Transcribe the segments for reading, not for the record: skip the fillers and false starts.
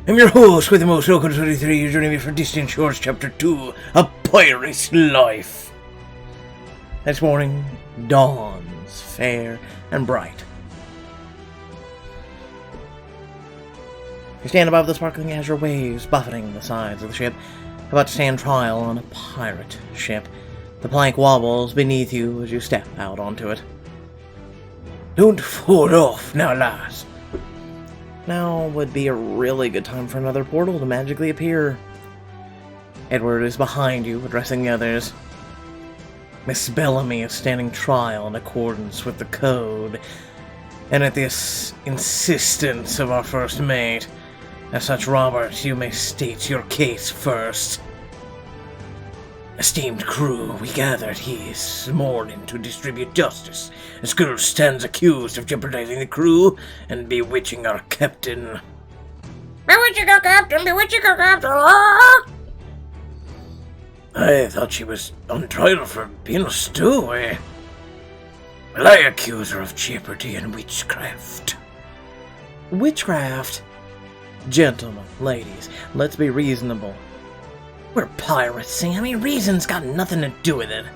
I'm your host with the most local 23. You're joining me for Distant Shores Chapter 2, A Pirate's Life. This morning dawns fair and bright. You stand above the sparkling azure waves buffeting the sides of the ship, about to stand trial on a pirate ship. The plank wobbles beneath you as you step out onto it. Don't fall off now, lass. Now would be a really good time for another portal to magically appear. Edward is behind you, addressing the others. Miss Bellamy is standing trial in accordance with the code, and at the insistence of our first mate. As such, Robert, you may state your case first. Esteemed crew, we gathered here this morning to distribute justice, as girl stands accused of jeopardizing the crew and bewitching our captain. Bewitching our captain! Bewitching our captain! I thought she was on trial for being a stowaway. Well, I accuse her of jeopardy and witchcraft. Witchcraft? Gentlemen, ladies, let's be reasonable. We're pirates, Sammy. Reason's got nothing to do with it.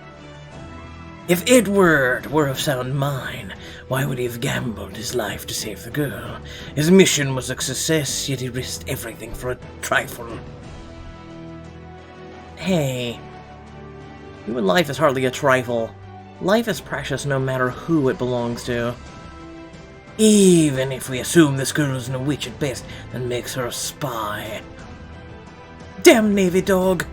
If Edward were of sound mind, why would he have gambled his life to save the girl? His mission was a success, yet he risked everything for a trifle. Hey, human life is hardly a trifle. Life is precious no matter who it belongs to. Even if we assume this girl isn't a witch at best, that makes her a spy. Damn Navy dog!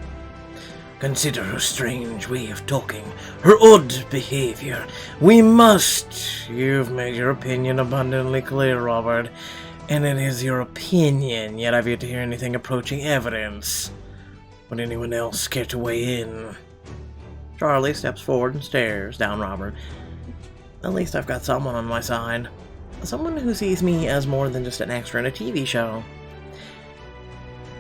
Consider her strange way of talking, her odd behavior. We must. You've made your opinion abundantly clear, Robert, and it is your opinion, yet I've yet to hear anything approaching evidence. Would anyone else care to weigh in? Charlie steps forward and stares down Robert. At least I've got someone on my side. Someone who sees me as more than just an extra in a TV show.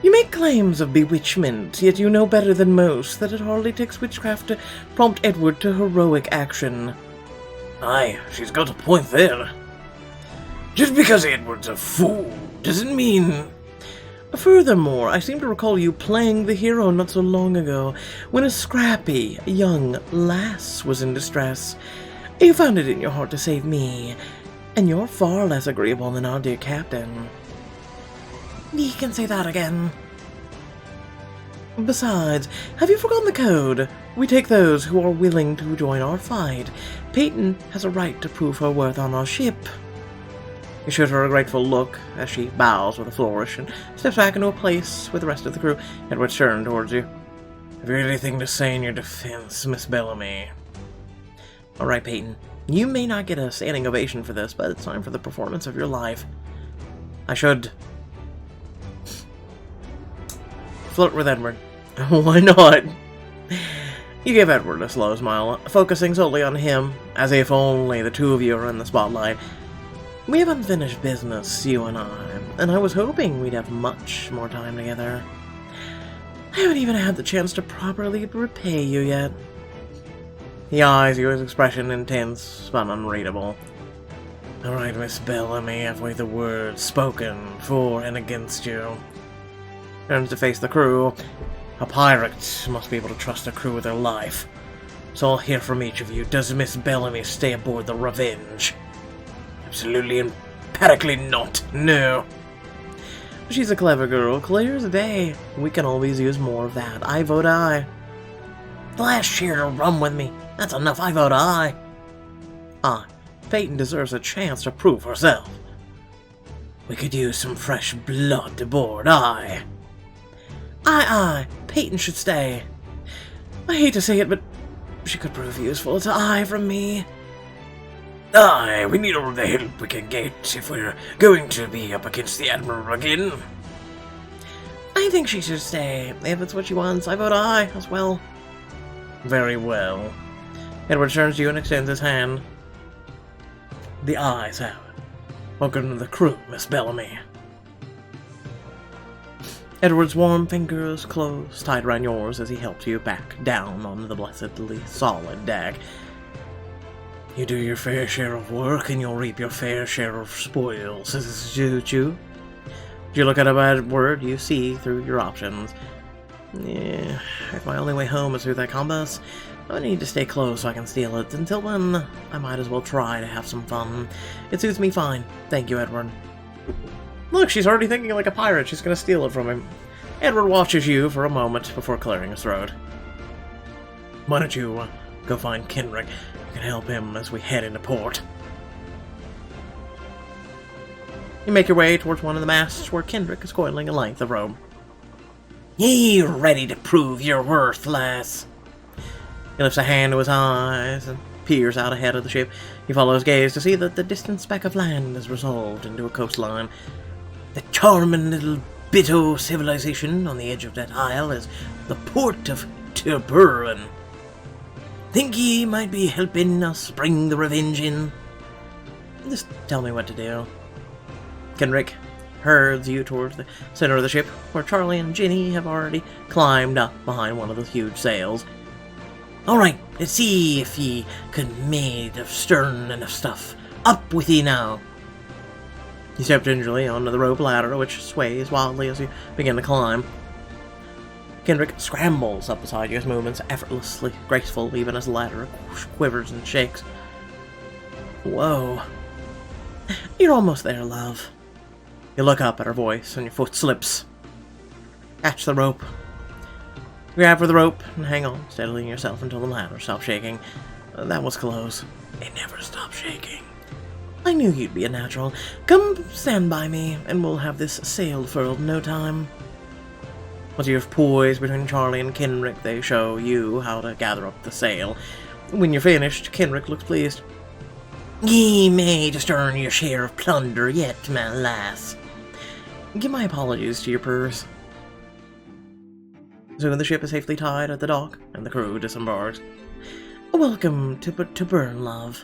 You make claims of bewitchment, yet you know better than most that it hardly takes witchcraft to prompt Edward to heroic action. Aye, she's got a point there. Just because Edward's a fool doesn't mean... Furthermore, I seem to recall you playing the hero not so long ago, when a scrappy, young lass was in distress. You found it in your heart to save me, and you're far less agreeable than our dear captain. You can say that again. Besides, have you forgotten the code? We take those who are willing to join our fight. Peyton has a right to prove her worth on our ship. You shoot her a grateful look as she bows with a flourish and steps back into a place with the rest of the crew. Edward turned towards you. Have you anything to say in your defense, Miss Bellamy? Alright, Peyton. You may not get a standing ovation for this, but it's time for the performance of your life. I should... flirt with Edward. Why not? You give Edward a slow smile, focusing solely on him, as if only the two of you are in the spotlight. We have unfinished business, you and I was hoping we'd have much more time together. I haven't even had the chance to properly repay you yet. He eyes you, his expression intense but unreadable. Alright, Miss Bellamy, halfway the words spoken for and against you. Turns to face the crew. A pirate must be able to trust the crew with their life. So I'll hear from each of you. Does Miss Bellamy stay aboard the Revenge? Absolutely emphatically not. No. She's a clever girl, clear as day. We can always use more of that. I vote aye. The last sheer to rum with me. That's enough. I vote aye. Aye. Peyton deserves a chance to prove herself. We could use some fresh blood aboard, aye. Aye. Peyton should stay. I hate to say it, but she could prove useful. It's aye from me. Aye, we need all the help we can get if we're going to be up against the Admiral again. I think she should stay. If it's what she wants, I vote aye as well. Very well. Edward turns to you and extends his hand. The ayes have it. Welcome to the crew, Miss Bellamy. Edward's warm fingers close tight around yours as he helps you back down on the blessedly solid deck. You do your fair share of work, and you'll reap your fair share of spoils. Does this suit you? As you look at a bad word, you see through your options. Yeah, if my only way home is through that compass, I need to stay close so I can steal it. Until then, I might as well try to have some fun. It suits me fine. Thank you, Edward. Look, she's already thinking like a pirate. She's going to steal it from him. Edward watches you for a moment before clearing his throat. Why don't you go find Kenrick? You can help him as we head into port. You make your way towards one of the masts where Kenrick is coiling a length of rope. Ye ready to prove your worth, lass? He lifts a hand to his eyes and peers out ahead of the ship. You follow his gaze to see that the distant speck of land is resolved into a coastline. The charming little bit o' civilization on the edge of that isle is the port of Tavern. Think ye might be helping us bring the revenge in? Just tell me what to do. Kenrick herds you towards the center of the ship, where Charlie and Ginny have already climbed up behind one of the huge sails. Alright, let's see if ye can made of stern enough stuff. Up with ye now. You step gingerly onto the rope ladder, which sways wildly as you begin to climb. Kenrick scrambles up beside you, his movements effortlessly graceful, even as the ladder quivers and shakes. Whoa. You're almost there, love. You look up at her voice, and your foot slips. Catch the rope. Grab for the rope, and hang on, steadying yourself until the ladder stops shaking. That was close. It never stopped shaking. I knew you'd be a natural. Come stand by me, and we'll have this sail furled in no time. Once you've poised between Charlie and Kenrick, they show you how to gather up the sail. When you're finished, Kenrick looks pleased. Ye may just earn your share of plunder yet, my lass. Give my apologies to your purse. Soon the ship is safely tied at the dock, and the crew disembarks. Welcome to Burn, love.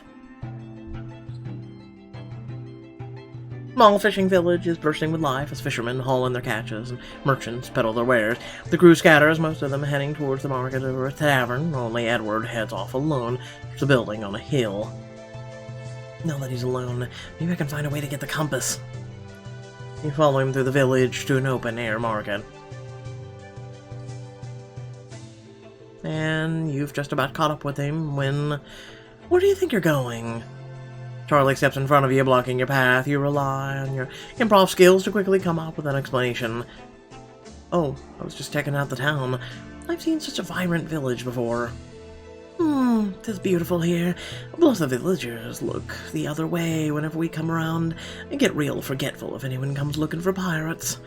Small fishing village is bursting with life as fishermen haul in their catches and merchants peddle their wares. The crew scatters, most of them heading towards the market or a tavern. Only Edward heads off alone to a building on a hill. Now that he's alone, maybe I can find a way to get the compass. You follow him through the village to an open-air market. And you've just about caught up with him when... Where do you think you're going? Charlie steps in front of you, blocking your path. You rely on your improv skills to quickly come up with an explanation. Oh, I was just checking out the town. I've seen such a vibrant village before. 'Tis beautiful here. Plus the villagers look the other way whenever we come around and get real forgetful if anyone comes looking for pirates.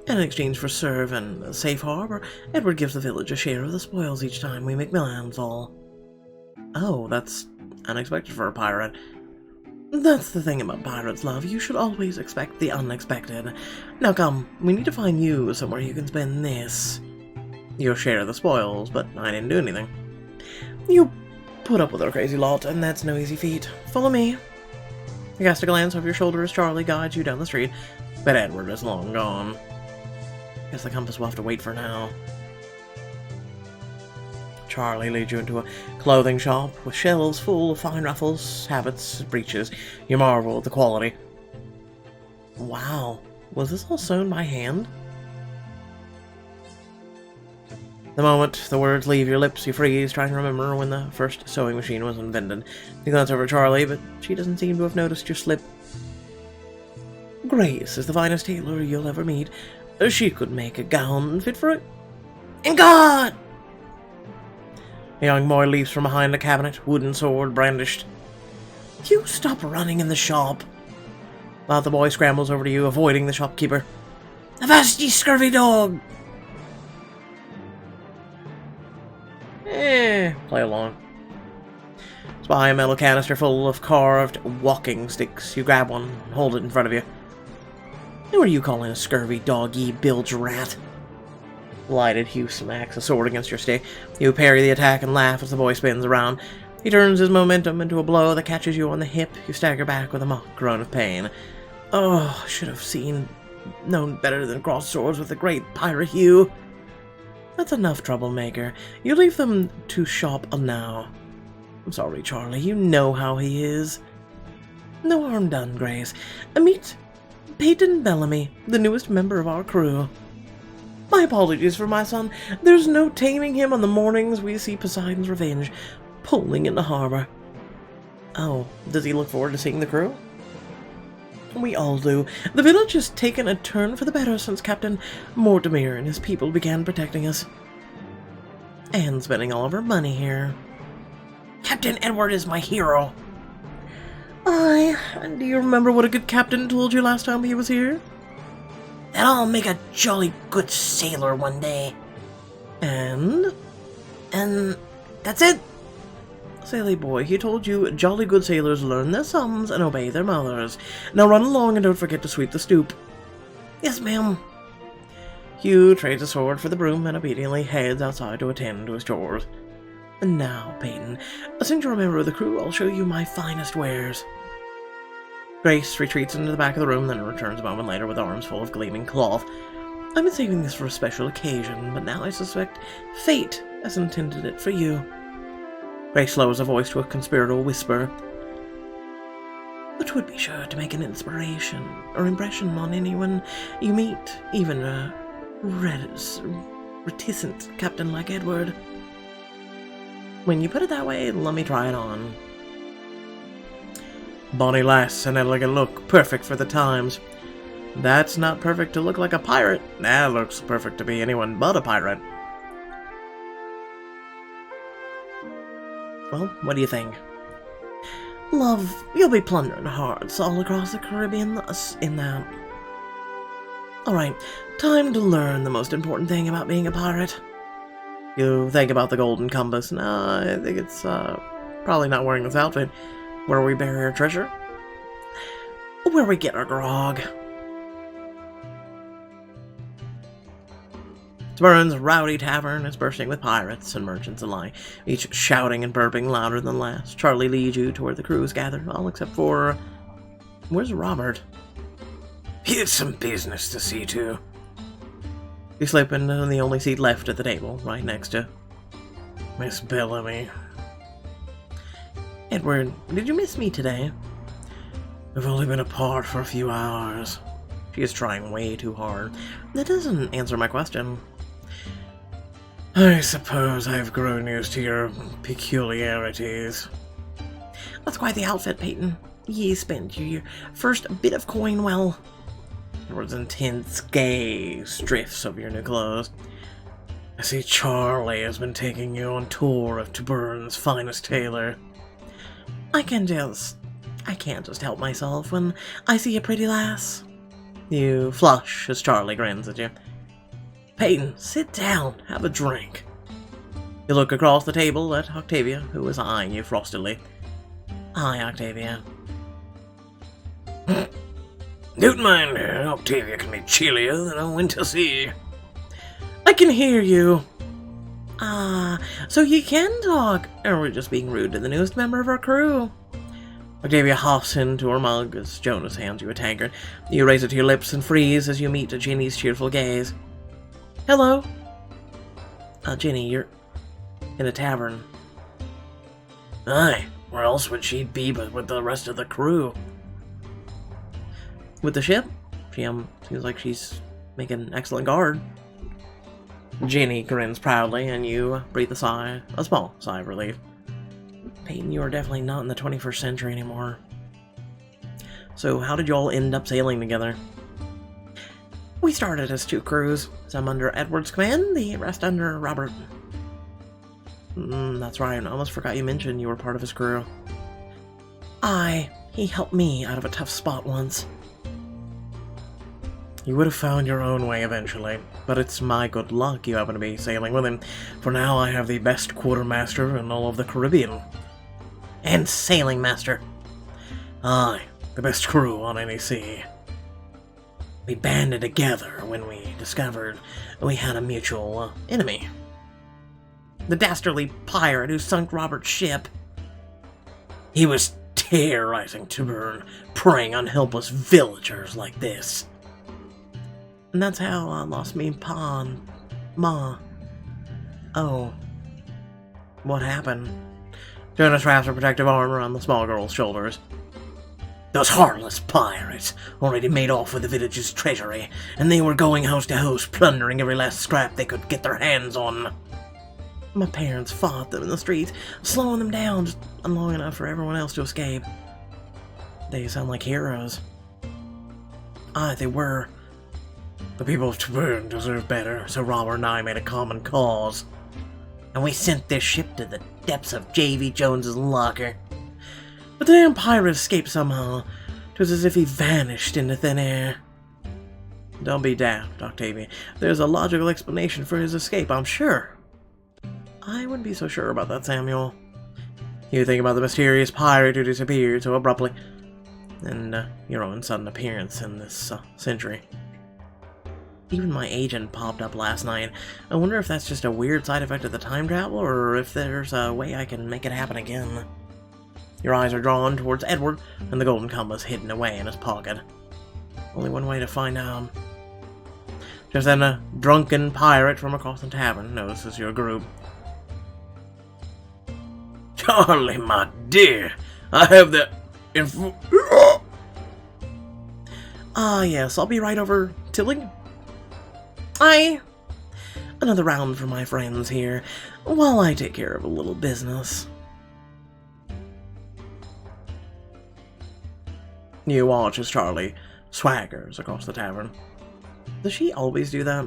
And in exchange for serve and a safe harbor, Edward gives the village a share of the spoils each time we make landfall. Oh, that's unexpected for a pirate. That's the thing about pirates, love. You should always expect the unexpected. Now come, we need to find you somewhere you can spend this. You'll share the spoils, but I didn't do anything. You put up with our crazy lot, and that's no easy feat. Follow me. You cast a glance over your shoulder as Charlie guides you down the street, but Edward is long gone. Guess the compass will have to wait for now. Charlie leads you into a clothing shop with shelves full of fine ruffles, habits, breeches. You marvel at the quality. Wow, was this all sewn by hand? The moment the words leave your lips, you freeze, trying to remember when the first sewing machine was invented. You glance over at Charlie, but she doesn't seem to have noticed your slip. Grace is the finest tailor you'll ever meet. She could make a gown fit for it. In God! A young boy leaps from behind a cabinet, wooden sword brandished. You stop running in the shop. While the boy scrambles over to you, avoiding the shopkeeper. Avast, ye scurvy dog! Play along. Spy a metal canister full of carved walking sticks. You grab one and hold it in front of you. Who are you calling a scurvy dog, ye bilge rat? Lighted Hugh smacks a sword against your stick. You parry the attack and laugh as the boy spins around. He turns his momentum into a blow that catches you on the hip. You stagger back with a mock groan of pain. Oh, I should have known better than cross swords with the great pirate Hugh. That's enough, troublemaker. You leave them to shop now. I'm sorry, Charlie. You know how he is. No harm done, Grace. Meet Peyton Bellamy, the newest member of our crew. My apologies for my son. There's no taming him on the mornings we see Poseidon's Revenge pulling into harbor. Oh, does he look forward to seeing the crew? We all do. The village has taken a turn for the better since Captain Mortimer and his people began protecting us. And spending all of our money here. Captain Edward is my hero. Aye, and do you remember what a good captain told you last time he was here? That I'll make a jolly good sailor one day. And that's it. Silly boy, he told you jolly good sailors learn their sons and obey their mothers. Now run along and don't forget to sweep the stoop. Yes, ma'am. Hugh trades a sword for the broom and obediently heads outside to attend to his chores. And now, Peyton, since you're a member of the crew, I'll show you my finest wares. Grace retreats into the back of the room, then returns a moment later with arms full of gleaming cloth. I've been saving this for a special occasion, but now I suspect fate has intended it for you. Grace lowers her voice to a conspiratorial whisper, which would be sure to make an inspiration or impression on anyone you meet, even a reticent captain like Edward. When you put it that way, let me try it on. Bonny lass, an elegant look, perfect for the times. That's not perfect to look like a pirate. That looks perfect to be anyone but a pirate. Well, what do you think? Love, you'll be plundering hearts all across the Caribbean in that. Alright, time to learn the most important thing about being a pirate. You think about the golden compass. No, I think it's probably not wearing this outfit. Where we bury our treasure? Where we get our grog. Tavern's rowdy tavern is bursting with pirates and merchants alike, each shouting and burping louder than the last. Charlie leads you to where the crew is gathered, all except for... Where's Robert? He has some business to see to. You slip into the only seat left at the table, right next to Miss Bellamy. Edward, did you miss me today? We've only been apart for a few hours. She is trying way too hard. That doesn't answer my question. I suppose I've grown used to your peculiarities. That's quite the outfit, Peyton. Ye spent your first bit of coin well. Edward's intense gaze drifts over your new clothes. I see Charlie has been taking you on tour of Tavern's finest tailor. I can't just help myself when I see a pretty lass. You flush as Charlie grins at you. Peyton, sit down, have a drink. You look across the table at Octavia, who is eyeing you frostily. Hi, Octavia. Don't mind her. Octavia can be chillier than a winter sea. I can hear you. Ah, so you can talk. Or we're just being rude to the newest member of our crew. Octavia hops into her mug as Jonas hands you a tankard. You raise it to your lips and freeze as you meet Ginny's cheerful gaze. Hello? Ginny, you're in a tavern. Aye, where else would she be but with the rest of the crew? With the ship? She seems like she's making excellent guard. Ginny grins proudly, and you breathe a small sigh of relief. Peyton, you are definitely not in the 21st century anymore. So how did you all end up sailing together? We started as two crews, some under Edward's command, the rest under Robert. That's right, I almost forgot you mentioned you were part of his crew. Aye, he helped me out of a tough spot once. You would have found your own way eventually, but it's my good luck you happen to be sailing with him, for now I have the best quartermaster in all of the Caribbean. And sailing master. Aye, the best crew on any sea. We banded together when we discovered we had a mutual enemy. The dastardly pirate who sunk Robert's ship. He was terrorizing Tavern, preying on helpless villagers like this. And that's how I lost me pa and ma. Oh. What happened? Jonas wraps her protective arm around the small girl's shoulders. Those heartless pirates already made off with the village's treasury, and they were going house to house, plundering every last scrap they could get their hands on. My parents fought them in the streets, slowing them down just long enough for everyone else to escape. They sound like heroes. Aye, they were. The people of Tavern deserve better, so Robert and I made a common cause. And we sent this ship to the depths of Davy Jones's locker. But the damn pirate escaped somehow. It was as if he vanished into thin air. Don't be daft, Octavia. There's a logical explanation for his escape, I'm sure. I wouldn't be so sure about that, Samuel. You think about the mysterious pirate who disappeared so abruptly, and your own sudden appearance in this century. Even my agent popped up last night. I wonder if that's just a weird side effect of the time travel, or if there's a way I can make it happen again. Your eyes are drawn towards Edward, and the golden compass hidden away in his pocket. Only one way to find out. Just then a drunken pirate from across the tavern notices your group. Charlie, my dear, I have the info... Ah, yes, I'll be right over, Tilling. Aye. Another round for my friends here, while I take care of a little business. You watch as Charlie swaggers across the tavern. Does she always do that?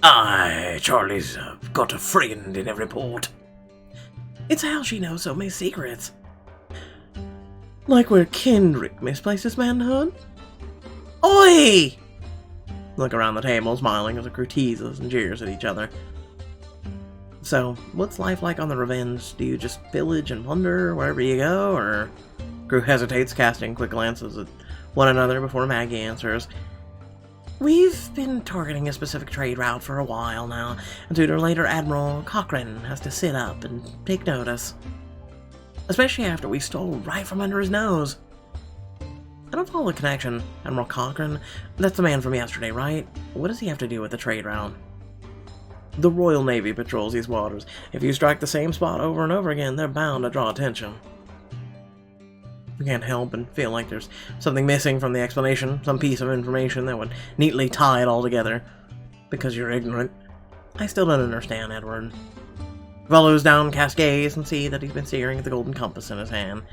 Aye, Charlie's got a friend in every port. It's how she knows so many secrets. Like where Kendrick misplaced his manhood? Oi! Look around the table, smiling as the crew teases and jeers at each other. So, what's life like on the Revenge? Do you just pillage and plunder wherever you go, or... Crew hesitates, casting quick glances at one another before Maggie answers. We've been targeting a specific trade route for a while now, and sooner or later Admiral Cochrane has to sit up and take notice. Especially after we stole right from under his nose. I don't follow the connection. Admiral Cochrane? That's the man from yesterday, right? What does he have to do with the trade route? The Royal Navy patrols these waters. If you strike the same spot over and over again, they're bound to draw attention. You can't help but feel like there's something missing from the explanation, some piece of information that would neatly tie it all together. Because you're ignorant. I still don't understand, Edward. Follows down Cascades and see that he's been staring at the golden compass in his hand.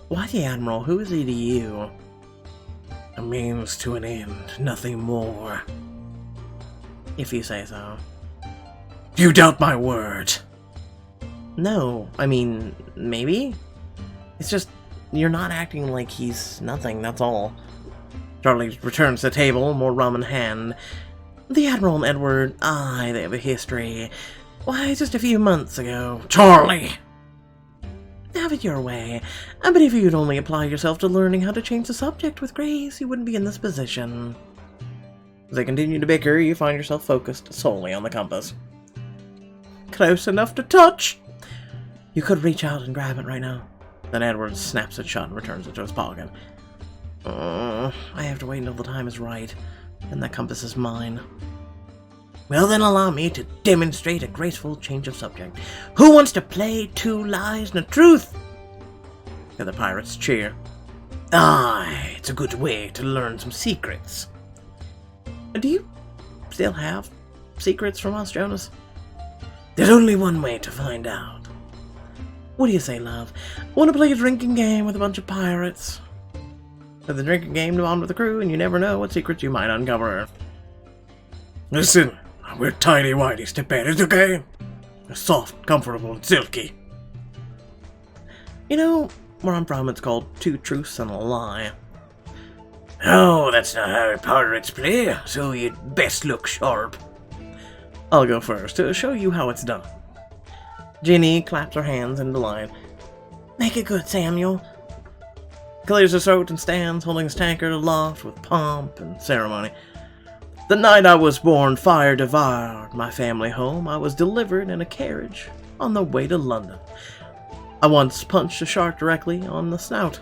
Why the Admiral? Who is he to you? A means to an end, nothing more. If you say so. You doubt my word? No, I mean, maybe? It's just, you're not acting like he's nothing, that's all. Charlie returns to the table, more rum in hand. The Admiral and Edward, aye, they have a history. Why, just a few months ago. Charlie! Have it your way. I bet if you'd only apply yourself to learning how to change the subject with grace, you wouldn't be in this position. As they continue to bicker, you find yourself focused solely on the compass. Close enough to touch! You could reach out and grab it right now. Then Edward snaps it shut and returns it to his pocket. I have to wait until the time is right, and that compass is mine. Well then, allow me to demonstrate a graceful change of subject. Who wants to play two lies and a truth? And the pirates cheer. Aye, it's a good way to learn some secrets. Do you still have secrets from us, Jonas? There's only one way to find out. What do you say, love? Want to play a drinking game with a bunch of pirates? Play the drinking game to bond with the crew, and you never know what secrets you might uncover. Listen, we're tidy-whities to bed, it's okay? They're soft, comfortable, and silky. You know, where I'm from, it's called two truths and a lie. Oh, that's not how pirates play, so you'd best look sharp. I'll go first to show you how it's done. Ginny claps her hands in delight. Make it good, Samuel. Clears his throat and stands holding his tankard aloft with pomp and ceremony. The night I was born, fire devoured my family home. I was delivered in a carriage on the way to London. I once punched a shark directly on the snout.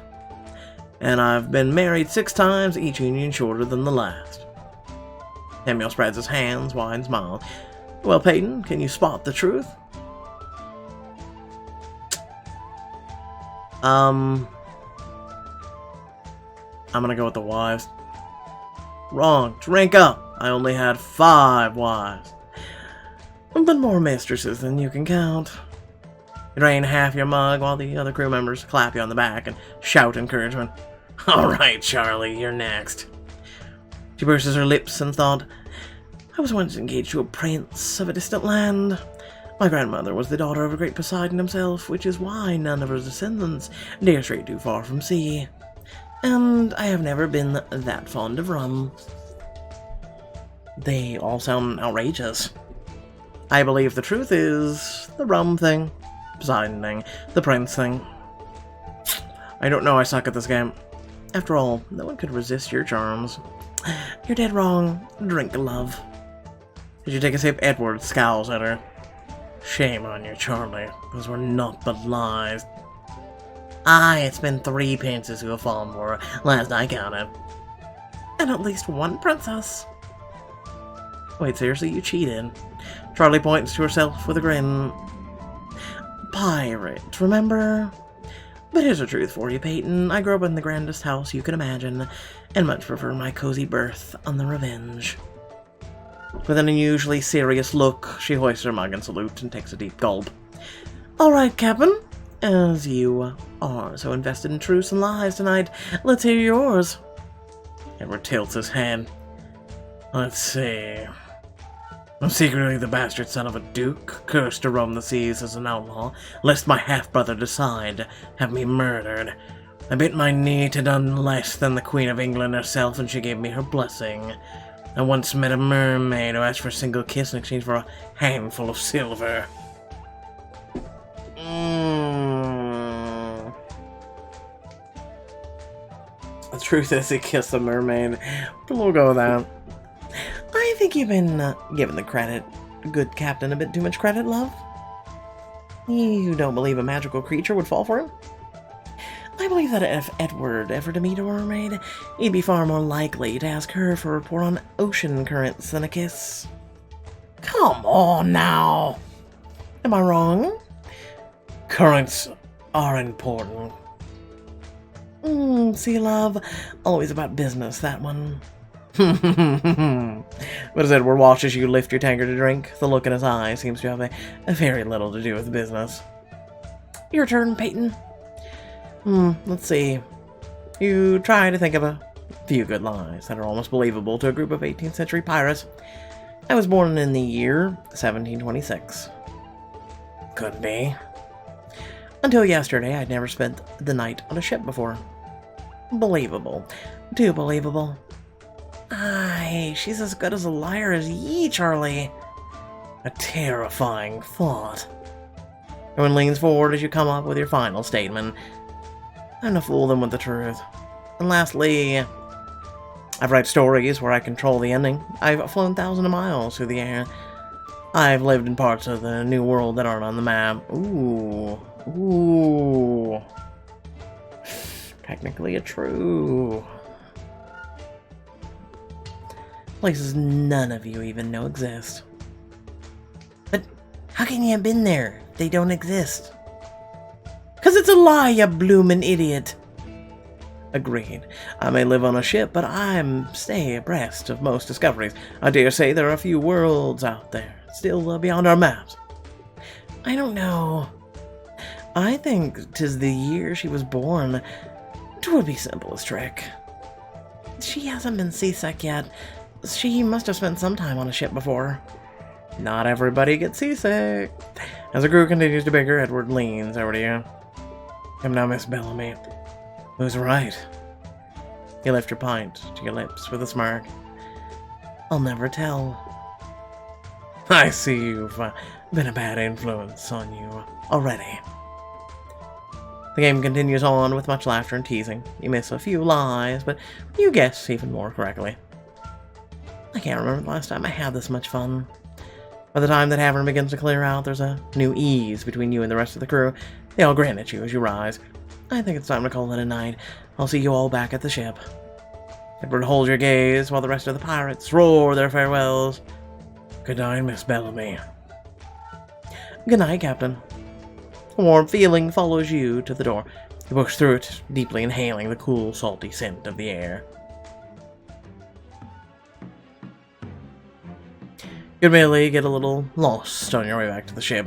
And I've been married 6 times, each union shorter than the last. Samuel spreads his hands wide and smiles. Well, Peyton, can you spot the truth? I'm gonna go with the wives. Wrong. Drink up. I only had 5 wives. But more mistresses than you can count. You drain half your mug while the other crew members clap you on the back and shout encouragement. Alright, Charlie, you're next. She purses her lips and thought, I was once engaged to a prince of a distant land. My grandmother was the daughter of a great Poseidon himself, which is why none of her descendants dare stray too far from sea. And I have never been that fond of rum. They all sound outrageous. I believe the truth is the rum thing, Poseidon thing, the prince thing. I don't know, I suck at this game. After all, no one could resist your charms. You're dead wrong. Drink, love. Did you take a sip? Edward scowls at her. Shame on you, Charlie. Those were naught but lies. Aye, it's been 3 princes who have fallen for her, last I counted. And at least 1 princess. Wait, seriously, you cheated? Charlie points to herself with a grin. Pirate, remember? But here's the truth for you, Peyton. I grew up in the grandest house you can imagine, and much prefer my cozy berth on the Revenge. With an unusually serious look, she hoists her mug in salute and takes a deep gulp. All right, Captain. As you are so invested in truths and lies tonight, let's hear yours. Edward tilts his head. Let's see. I'm secretly the bastard son of a duke, cursed to roam the seas as an outlaw, lest my half-brother decide to have me murdered. I bit my knee to none less than the Queen of England herself, and she gave me her blessing. I once met a mermaid who asked for a single kiss in exchange for a handful of silver. The truth is, he kissed a mermaid, but we'll go with that. I think you've been giving the good captain a bit too much credit, love. You don't believe a magical creature would fall for him? I believe that if Edward ever to meet a mermaid, he'd be far more likely to ask her for a report on ocean currents than a kiss. Come on now! Am I wrong? Currents are important. See, love, always about business, that one. But as Edward watches you lift your tankard to drink, the look in his eye seems to have a very little to do with business. Your turn, Peyton. Let's see. You try to think of a few good lies that are almost believable to a group of 18th century pirates. I was born in the year 1726. Could be. Until yesterday, I'd never spent the night on a ship before. Believable. Too believable. Aye, she's as good as a liar as ye, Charlie. A terrifying thought. Everyone leans forward as you come up with your final statement. I'm to fool them with the truth. And lastly, I've read stories where I control the ending. I've flown thousands of miles through the air. I've lived in parts of the New World that aren't on the map. Ooh. Technically a true. Places none of you even know exist. But how can you have been there? They don't exist. 'Cause it's a lie, you bloomin' idiot. Agreed. I may live on a ship, but I'm stay abreast of most discoveries. I dare say there are a few worlds out there, still beyond our maps. I don't know. I think 'tis the year she was born. 'Twould be simplest trick. She hasn't been seasick yet. She must have spent some time on a ship before. Not everybody gets seasick. As the crew continues to bicker, Edward leans over to you. Come now, Miss Bellamy. Who's right? You lift your pint to your lips with a smirk. I'll never tell. I see you've been a bad influence on you already. The game continues on with much laughter and teasing. You miss a few lies, but you guess even more correctly. I can't remember the last time I had this much fun. By the time the tavern begins to clear out, there's a new ease between you and the rest of the crew. They all grin at you as you rise. I think it's time to call it a night. I'll see you all back at the ship. Edward holds your gaze while the rest of the pirates roar their farewells. Good night, Miss Bellamy. Good night, Captain. A warm feeling follows you to the door. You push through it, deeply inhaling the cool, salty scent of the air. You admittedly get a little lost on your way back to the ship.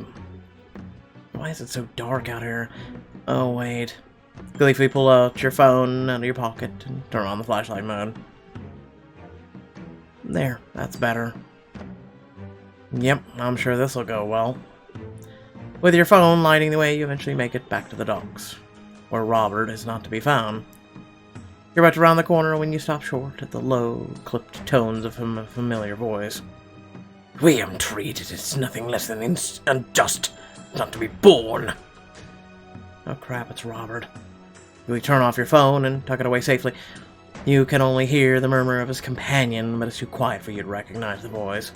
Why is it so dark out here? Oh, wait. Gleefully pull out your phone out of your pocket and turn on the flashlight mode. There, that's better. Yep, I'm sure this'll go well. With your phone lighting the way, you eventually make it back to the docks, where Robert is not to be found. You're about to round the corner when you stop short at the low, clipped tones of a familiar voice. We am treated as nothing less than unjust not to be born. Oh crap, it's Robert. You turn off your phone and tuck it away safely. You can only hear the murmur of his companion, but it's too quiet for you to recognize the voice.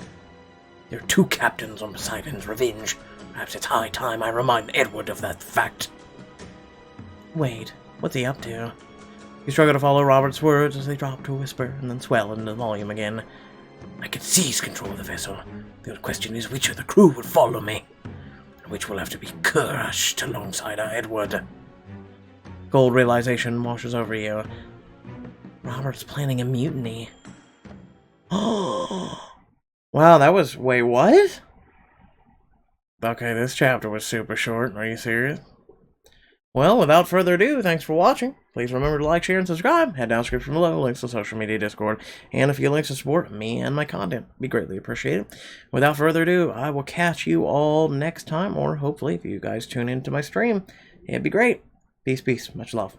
There are 2 captains on Poseidon's Revenge. Perhaps it's high time I remind Edward of that fact. Wait, what's he up to? You struggle to follow Robert's words as they drop to a whisper and then swell into volume again. I can seize control of the vessel. The only question is which of the crew would follow me, and which will have to be crushed alongside our Edward. Cold realization washes over you. Robert's planning a mutiny. Oh! Wow, that was... Wait, what? Okay, this chapter was super short. Are you serious? Well, without further ado, thanks for watching. Please remember to like, share, and subscribe. Head down description below, links to social media, Discord, and a few links to support me and my content. Be greatly appreciated. Without further ado, I will catch you all next time, or hopefully if you guys tune into my stream, it'd be great. Peace, peace. Much love.